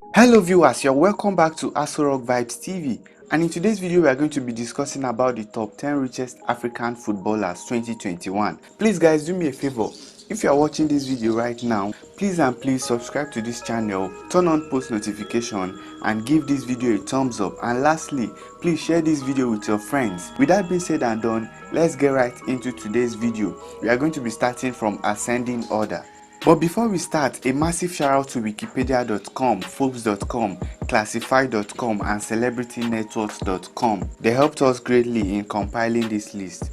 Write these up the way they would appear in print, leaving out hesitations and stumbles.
Hello viewers, you're welcome back to Aso Rock Vibes TV, and in today's video we are going to be discussing about the top 10 richest African footballers 2021. Please guys, do me a favor. If you are watching this video right now, please subscribe to this channel, turn on post notification and give this video a thumbs up, and lastly, please share this video with your friends. With that being said and done, let's get right into today's video. We are going to be starting from ascending order. But before we start, a massive shout out to wikipedia.com, forbes.com, classify.com and celebritynetworks.com. They helped us greatly in compiling this list.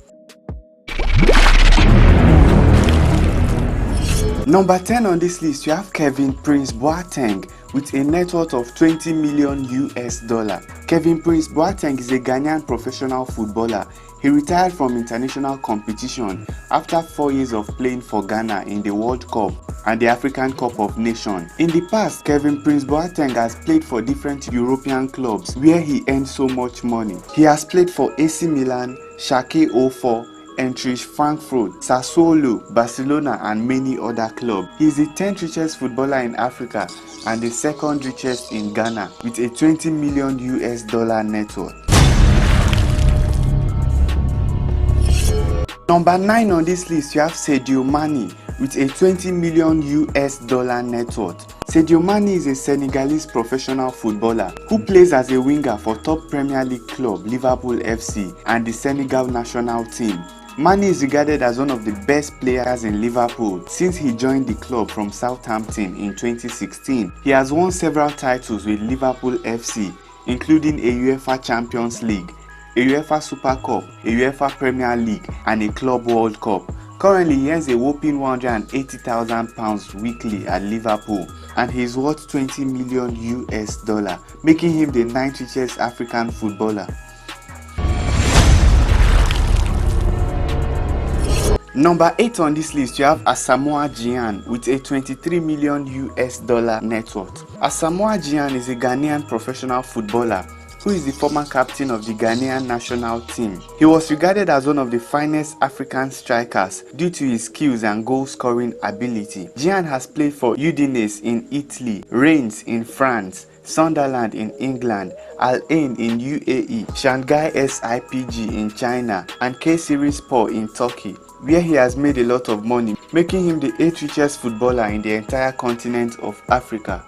Number 10 on this list, you have Kevin Prince Boateng with a net worth of 20 million US dollar. Kevin Prince Boateng is a Ghanaian professional footballer. He retired from international competition after 4 years of playing for Ghana in the World Cup and the African Cup of Nations. In the past, Kevin Prince Boateng has played for different European clubs where he earned so much money. He has played for AC Milan, Schalke 04, Eintracht Frankfurt, Sassuolo, Barcelona and many other clubs. He is the 10th richest footballer in Africa and the 2nd richest in Ghana with a 20 million US dollar net worth. Number 9 on this list, you have Sadio Mane with a 20 million US dollar net worth. Sadio Mane is a Senegalese professional footballer who plays as a winger for top Premier League club Liverpool FC and the Senegal national team. Mane is regarded as one of the best players in Liverpool since he joined the club from Southampton in 2016. He has won several titles with Liverpool FC, including a UEFA Champions League, a UEFA Super Cup, a UEFA Premier League and a Club World Cup. Currently, he earns a whopping £180,000 weekly at Liverpool and he is worth 20 million US dollar, making him the 9th richest African footballer. Number 8 on this list, you have Asamoah Gyan with a 23 million US dollar net worth. Asamoah Gyan is a Ghanaian professional footballer who is the former captain of the Ghanaian national team. He was regarded as one of the finest African strikers due to his skills and goal-scoring ability. Gyan has played for Udinese in Italy, Reims in France, Sunderland in England, Al Ain in UAE, Shanghai SIPG in China, and Kayserispor in Turkey, where he has made a lot of money, making him the 8th richest footballer in the entire continent of Africa.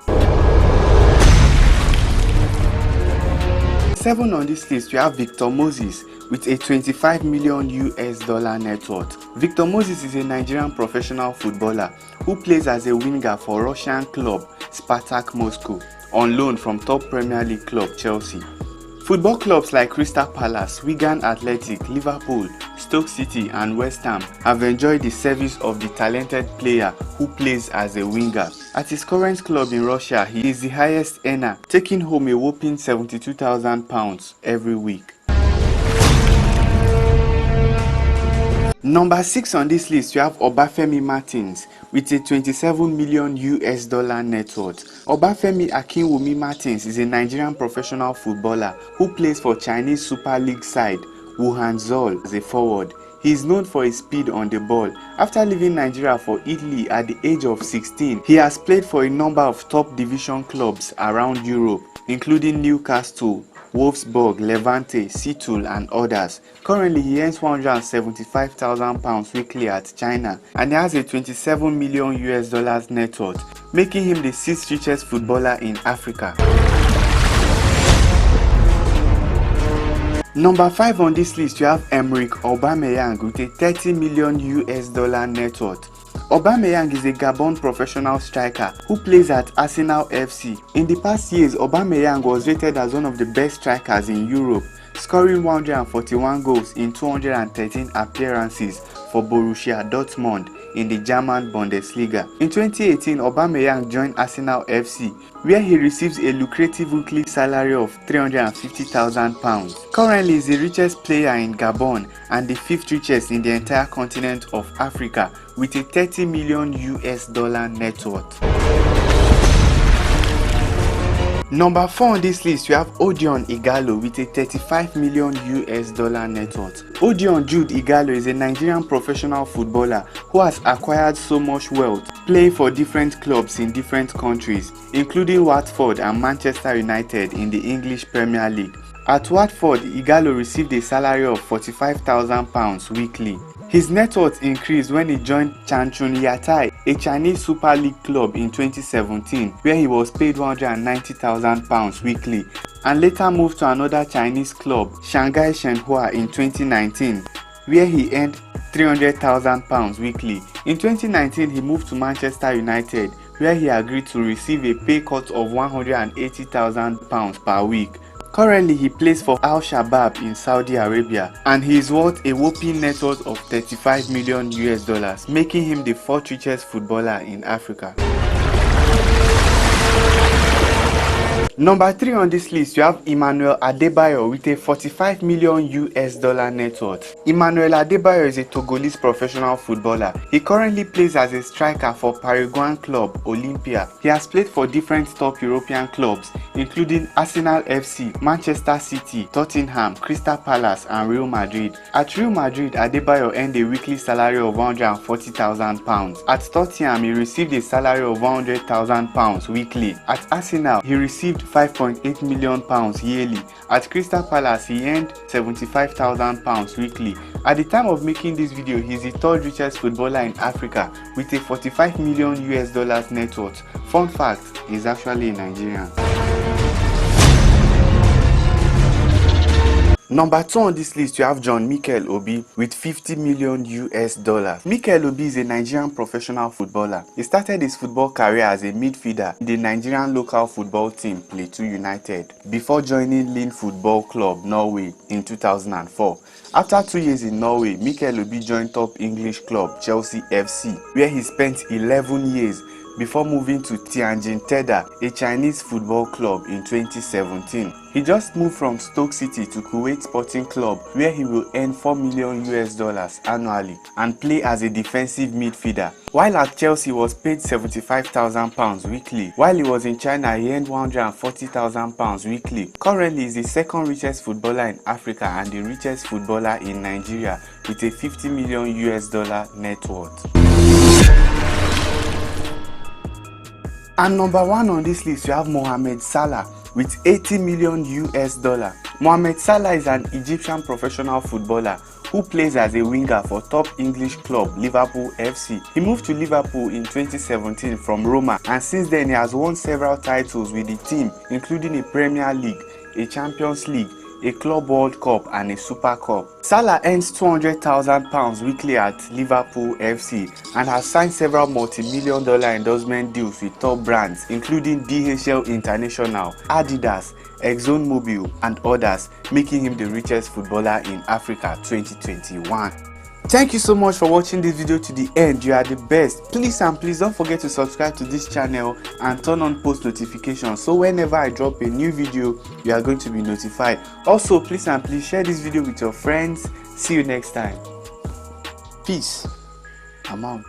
7 on this list, you have Victor Moses with a 25 million US dollar net worth. Victor Moses is a Nigerian professional footballer who plays as a winger for Russian club Spartak Moscow on loan from top Premier League club Chelsea. Football clubs like Crystal Palace, Wigan Athletic, Liverpool, Stoke City and West Ham have enjoyed the service of the talented player who plays as a winger. At his current club in Russia, he is the highest earner, taking home a whopping £72,000 every week. Number 6 on this list, you have Obafemi Martins with a 27 million US dollar net worth. Obafemi Akinwumi Martins is a Nigerian professional footballer who plays for Chinese Super League side Wuhan Zol as a forward. He is known for his speed on the ball. After leaving Nigeria for Italy at the age of 16, he has played for a number of top division clubs around Europe, including Newcastle, Wolfsburg, Levante, Seattle and others. Currently, he earns £175,000 weekly at China and he has a 27 million US dollars net worth, making him the 6th richest footballer in Africa. Number 5 on this list, you have Emerick Aubameyang with a 30 million US dollar net worth. Aubameyang is a Gabon professional striker who plays at Arsenal FC. In the past years, Aubameyang was rated as one of the best strikers in Europe, scoring 141 goals in 213 appearances for Borussia Dortmund in the German Bundesliga. In 2018, Aubameyang joined Arsenal FC, where he receives a lucrative weekly salary of £350,000. Currently, he is the richest player in Gabon and the 5th richest in the entire continent of Africa with a 30 million US dollar net worth. Number 4 on this list, we have Odion Ighalo with a $35 million net worth. Odion Jude Ighalo is a Nigerian professional footballer who has acquired so much wealth, playing for different clubs in different countries, including Watford and Manchester United in the English Premier League. At Watford, Ighalo received a salary of £45,000 weekly. His net worth increased when he joined Changchun Yatai, a Chinese Super League club in 2017, where he was paid £190,000 weekly, and later moved to another Chinese club, Shanghai Shenhua, in 2019, where he earned £300,000 weekly. In 2019, he moved to Manchester United, where he agreed to receive a pay cut of £180,000 per week. Currently, he plays for Al Shabab in Saudi Arabia, and he is worth a whopping net worth of $35 million, making him the 4th richest footballer in Africa. Number 3 on this list, you have Emmanuel Adebayo with a $45 million net worth. Emmanuel Adebayo is a Togolese professional footballer. He currently plays as a striker for Paraguayan club Olympia. He has played for different top European clubs, including Arsenal FC, Manchester City, Tottenham, Crystal Palace, and Real Madrid. At Real Madrid, Adebayo earned a weekly salary of £140,000. At Tottenham, he received a salary of £100,000 weekly. At Arsenal, he received £5.8 million yearly. At Crystal Palace, he earned £75,000 weekly. At the time of making this video, he is the 3rd richest footballer in Africa with a $45 million net worth. Fun fact, he is actually a Nigerian. Number 2 on this list, you have John Mikel Obi with $50 million. Mikel Obi is a Nigerian professional footballer. He started his football career as a midfielder in the Nigerian local football team Plateau United before joining Lyn Football Club, Norway in 2004. After 2 years in Norway, Mikel Obi joined top English club Chelsea FC, where he spent 11 years before moving to Tianjin Teda, a Chinese football club, in 2017. He just moved from Stoke City to Kuwait Sporting Club, where he will earn $4 million annually and play as a defensive midfielder. While at Chelsea, he was paid £75,000 weekly. While he was in China, he earned £140,000 weekly. Currently, he is the 2nd richest footballer in Africa and the richest footballer in Nigeria with a $50 million net worth. And number 1 on this list, you have Mohamed Salah with $80 million. Mohamed Salah is an Egyptian professional footballer who plays as a winger for top English club Liverpool FC. He moved to Liverpool in 2017 from Roma, and since then he has won several titles with the team, including a Premier League, a Champions League, a Club World Cup, and a Super Cup. Salah earns £200,000 weekly at Liverpool FC and has signed several multi-million-dollar endorsement deals with top brands, including DHL International, Adidas, ExxonMobil, and others, making him the richest footballer in Africa 2021. Thank you so much for watching this video to the end. You are the best. Please don't forget to subscribe to this channel and turn on post notifications, so whenever I drop a new video, you are going to be notified. Also, please share this video with your friends. See you next time. Peace. I'm out.